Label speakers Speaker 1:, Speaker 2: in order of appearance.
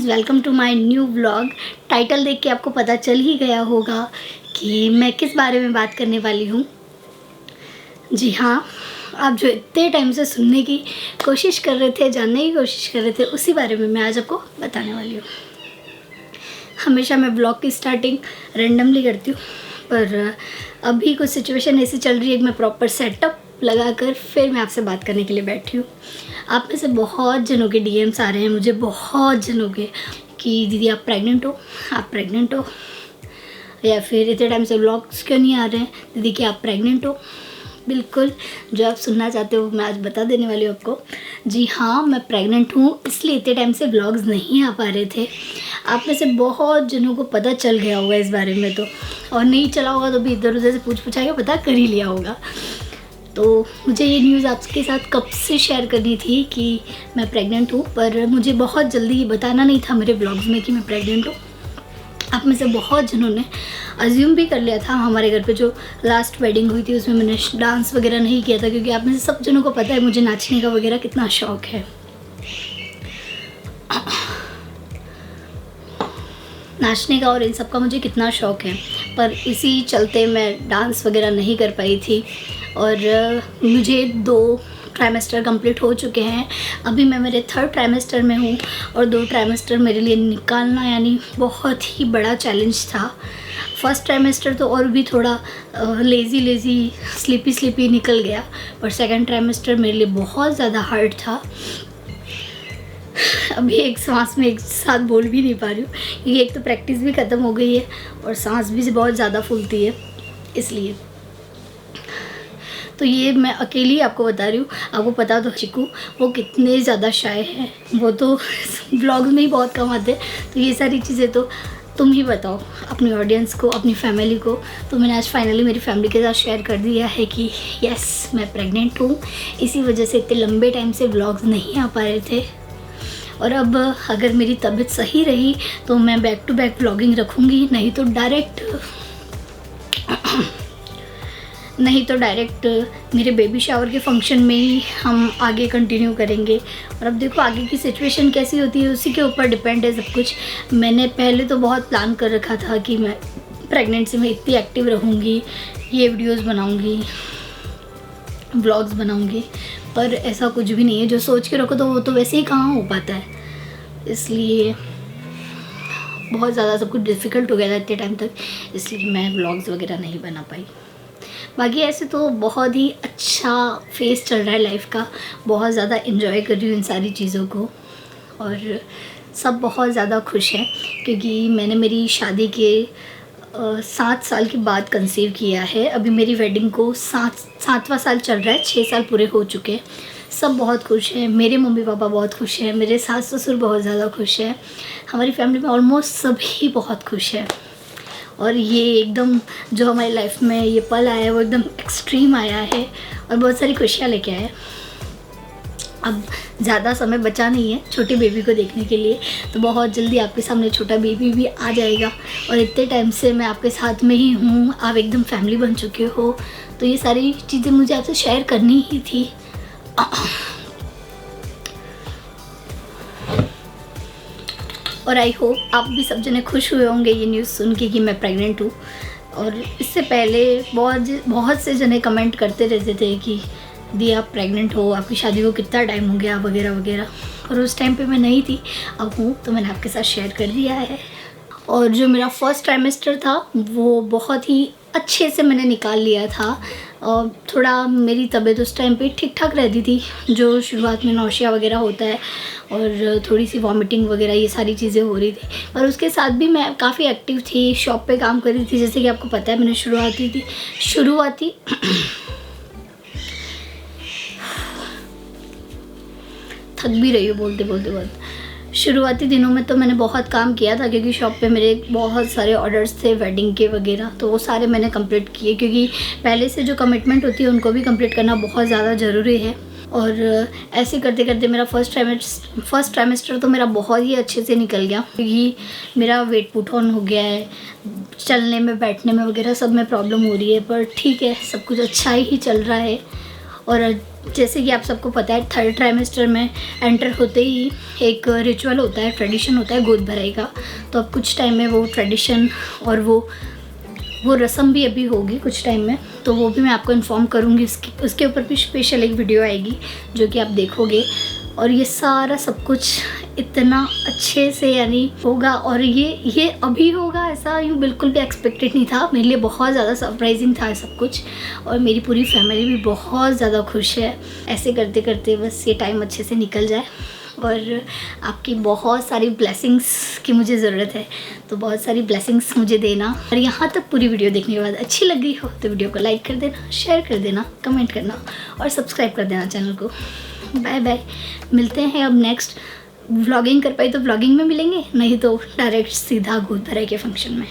Speaker 1: Welcome to my new vlog. Title देख के आपको पता चल ही गया होगा कि मैं किस बारे में बात करने वाली हूँ। जी हाँ, आप जो इतने टाइम से सुनने की कोशिश कर रहे थे, जानने की कोशिश कर रहे थे, उसी बारे में मैं आज आपको बताने वाली हूँ। हमेशा मैं ब्लॉग की स्टार्टिंग रैंडमली करती हूँ, पर अभी कुछ सिचुएशन ऐसी चल रही है कि मैं प्रॉपर सेटअप लगाकर फिर मैं आपसे बात करने के लिए बैठी हूँ। आप में से बहुत जनों के डीएम्स आ रहे हैं मुझे, बहुत जनों के, कि दीदी आप प्रेग्नेंट हो, या फिर इतने टाइम से व्लॉग्स क्यों नहीं आ रहे हैं दीदी कि आप प्रेग्नेंट हो। बिल्कुल जो आप सुनना चाहते हो मैं आज बता देने वाली हूँ आपको। जी हाँ, मैं प्रेग्नेंट हूँ, इसलिए इतने टाइम से व्लॉग्स नहीं आ पा रहे थे। आप में से बहुत जनों को पता चल गया होगा इस बारे में, तो और नहीं चला होगा तो भी इधर उधर से पूछ के पता कर ही लिया होगा। तो मुझे ये न्यूज़ आपके साथ कब से शेयर करनी थी कि मैं प्रेग्नेंट हूँ, पर मुझे बहुत जल्दी बताना नहीं था मेरे ब्लॉग्स में कि मैं प्रेग्नेंट हूँ। आप में से बहुत जनों ने अज्यूम भी कर लिया था। हमारे घर पे जो लास्ट वेडिंग हुई थी उसमें मैंने डांस वगैरह नहीं किया था, क्योंकि आप में से सब जनों को पता है मुझे नाचने का वगैरह कितना शौक़ है। नाचने का और इन सब का मुझे कितना शौक़ है, पर इसी चलते मैं डांस वगैरह नहीं कर पाई थी। और मुझे 2 ट्राइमेस्टर कंप्लीट हो चुके हैं, अभी मैं मेरे 3rd ट्राइमेस्टर में हूँ और 2 ट्राइमेस्टर मेरे लिए निकालना यानी बहुत ही बड़ा चैलेंज था। फर्स्ट ट्राइमेस्टर तो और भी थोड़ा लेज़ी स्लीपी निकल गया, पर 2nd ट्राइमेस्टर मेरे लिए बहुत ज़्यादा हार्ड था। अभी एक सांस में एक साथ बोल भी नहीं पा रही हूँ, क्योंकि एक तो प्रैक्टिस भी ख़त्म हो गई है और सांस भी बहुत ज़्यादा फूलती है, इसलिए। तो ये मैं अकेली आपको बता रही हूँ। आपको पता तो चिकू वो कितने ज़्यादा शाय हैं, वो तो ब्लॉग में ही बहुत कम आते हैं। तो ये सारी चीज़ें तो तुम ही बताओ अपनी ऑडियंस को, अपनी फैमिली को। तो मैंने आज फाइनली मेरी फैमिली के साथ शेयर कर दिया है कि यस मैं प्रेग्नेंट हूँ। इसी वजह से इतने लंबे टाइम से व्लॉग्स नहीं आ पा रहे थे, और अब अगर मेरी तबीयत सही रही तो मैं बैक टू बैक व्लॉगिंग रखूँगी, नहीं तो डायरेक्ट मेरे बेबी शावर के फंक्शन में ही हम आगे कंटिन्यू करेंगे। और अब देखो आगे की सिचुएशन कैसी होती है उसी के ऊपर डिपेंड है सब कुछ। मैंने पहले तो बहुत प्लान कर रखा था कि मैं प्रेगनेंसी में इतनी एक्टिव रहूँगी, ये वीडियोस बनाऊँगी, व्लॉग्स बनाऊँगी, पर ऐसा कुछ भी नहीं है। जो सोच के रखो तो वो तो वैसे ही कहाँ हो पाता है, इसलिए बहुत ज़्यादा सब कुछ डिफ़िकल्ट हो गया था इतने टाइम तक, इसलिए मैं व्लॉग्स वगैरह नहीं बना पाई। बाकी ऐसे तो बहुत ही अच्छा फेस चल रहा है लाइफ का, बहुत ज़्यादा एंजॉय कर रही हूँ इन सारी चीज़ों को, और सब बहुत ज़्यादा खुश हैं क्योंकि मैंने मेरी शादी के 7 साल के बाद कंसीव किया है। अभी मेरी वेडिंग को 7वां साल चल रहा है, 6 साल पूरे हो चुके हैं। सब बहुत खुश हैं, मेरे मम्मी पापा बहुत खुश हैं, मेरे सास ससुर बहुत ज़्यादा खुश हैं, हमारी फैमिली में ऑलमोस्ट सभी बहुत खुश हैं। और ये एकदम जो हमारी लाइफ में ये पल आया है वो एकदम एक्सट्रीम आया है और बहुत सारी खुशियाँ लेके आया है। अब ज़्यादा समय बचा नहीं है छोटी बेबी को देखने के लिए, तो बहुत जल्दी आपके सामने छोटा बेबी भी आ जाएगा। और इतने टाइम से मैं आपके साथ में ही हूँ, आप एकदम फैमिली बन चुके हो, तो ये सारी चीज़ें मुझे आपसे शेयर करनी ही थी। और आई होप आप भी सब जने खुश हुए होंगे ये न्यूज़ सुन के कि मैं प्रेग्नेंट हूँ। और इससे पहले बहुत से जने कमेंट करते रहते थे कि दी आप प्रेग्नेंट हो, आपकी शादी को कितना टाइम हो गया वगैरह वगैरह, और उस टाइम पे मैं नहीं थी, अब हूँ, तो मैंने आपके साथ शेयर कर दिया है। और जो मेरा फर्स्ट ट्राइमेस्टर था वो बहुत ही अच्छे से मैंने निकाल लिया था, और थोड़ा मेरी तबीयत उस टाइम पे ठीक ठाक रहती थी। जो शुरुआत में नौशिया वगैरह होता है और थोड़ी सी वॉमिटिंग वगैरह ये सारी चीज़ें हो रही थी, पर उसके साथ भी मैं काफ़ी एक्टिव थी, शॉप पे काम कर रही थी। जैसे कि आपको पता है मैंने शुरुआती थक भी रही हूँ बोलते बहुत। शुरुआती दिनों में तो मैंने बहुत काम किया था, क्योंकि शॉप पे मेरे बहुत सारे ऑर्डर्स थे वेडिंग के वगैरह, तो वो सारे मैंने कंप्लीट किए, क्योंकि पहले से जो कमिटमेंट होती है उनको भी कंप्लीट करना बहुत ज़्यादा ज़रूरी है। और ऐसे करते करते मेरा फर्स्ट ट्राइमेस्टर तो मेरा बहुत ही अच्छे से निकल गया, क्योंकि मेरा वेट पुट ऑन हो गया है, चलने में बैठने में वगैरह सब में प्रॉब्लम हो रही है, पर ठीक है सब कुछ अच्छा ही चल रहा है। और जैसे कि आप सबको पता है 3rd ट्राइमेस्टर में एंटर होते ही एक रिचुअल होता है, ट्रेडिशन होता है गोद भराई का। तो अब कुछ टाइम में वो ट्रेडिशन और वो रस्म भी अभी होगी कुछ टाइम में, तो वो भी मैं आपको इन्फॉर्म करूँगी। उसके ऊपर भी स्पेशल एक वीडियो आएगी जो कि आप देखोगे। और ये सारा सब कुछ इतना अच्छे से यानी होगा, और ये अभी होगा ऐसा यूँ बिल्कुल भी एक्सपेक्टेड नहीं था। मेरे लिए बहुत ज़्यादा सरप्राइजिंग था सब कुछ, और मेरी पूरी फैमिली भी बहुत ज़्यादा खुश है। ऐसे करते करते बस ये टाइम अच्छे से निकल जाए, और आपकी बहुत सारी ब्लेसिंग्स की मुझे ज़रूरत है, तो बहुत सारी ब्लेसिंग्स मुझे देना। और यहाँ तक पूरी वीडियो देखने के बाद अच्छी लग गई हो तो वीडियो को लाइक कर देना, शेयर कर देना, कमेंट करना और सब्सक्राइब कर देना चैनल को। बाय बाय, मिलते हैं अब नेक्स्ट। व्लॉगिंग कर पाई तो व्लॉगिंग में मिलेंगे, नहीं तो डायरेक्ट सीधा गोद भराई के फंक्शन में।